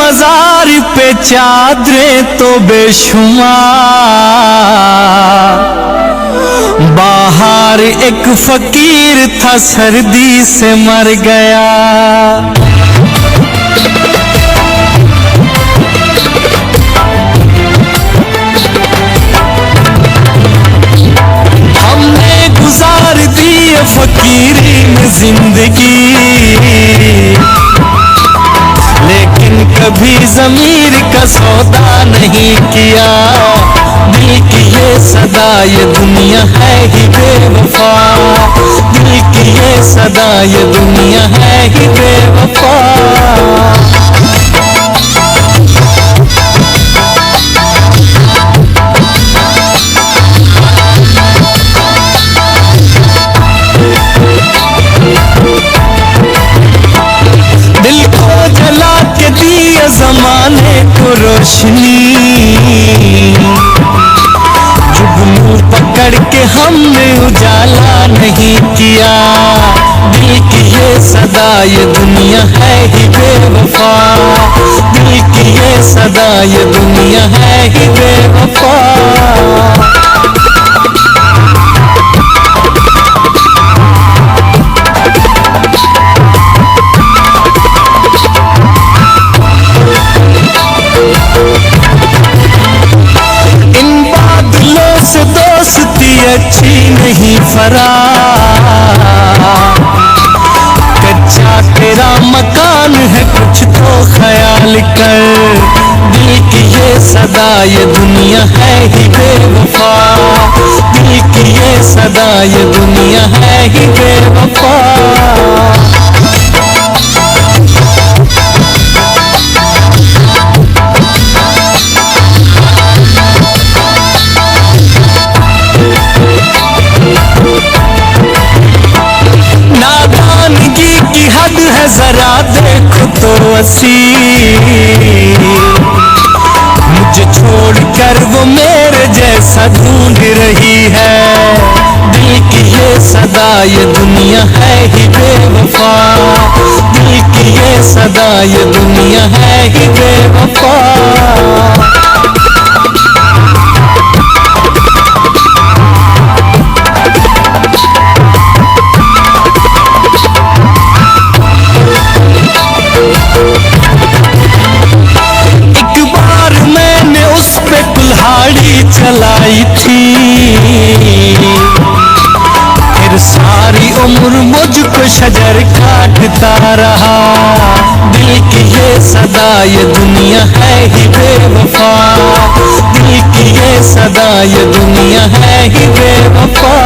मजार पे चादरें तो बेशुमार, बाहर एक फकीर था सर्दी से मर गया। हमने गुजार दी फकीरी में जिंदगी, लेकिन कभी ज़मीर का सौदा नहीं किया। दिल की ये सदा ये दुनिया है ही बेवफा, दिल की ये सदा ये दुनिया है ही बेवफा। दिल को जला के दिया ज़माने को रोशनी, जुगनू पकड़ के हमने उजाला नहीं किया। दिल की ये सदा ये दुनिया है ही बेवफा, दिल की ये सदा ये दुनिया है ही बेवफा। अच्छी नहीं फरार, कच्चा तेरा मकान है कुछ तो ख्याल कर। दिल की ये सदा ये दुनिया है ही बेवफा, दिल की ये सदा ये दुनिया है ही बेवफा। नादानगी की हद है जरा देखो तो वसी, मुझे छोड़कर वो मेरे जैसा ढूंढ रही है। दिल की ये सदा ये दुनिया है ही बेवफा, दिल की ये सदा ये दुनिया है ही बेवफा। कुल्हाड़ी चलाई थी, फिर सारी उम्र मुझको शजर काटता रहा। दिल की ये सदा ये दुनिया है ही बेवफा, दिल की ये सदा ये दुनिया है ही बेवफा।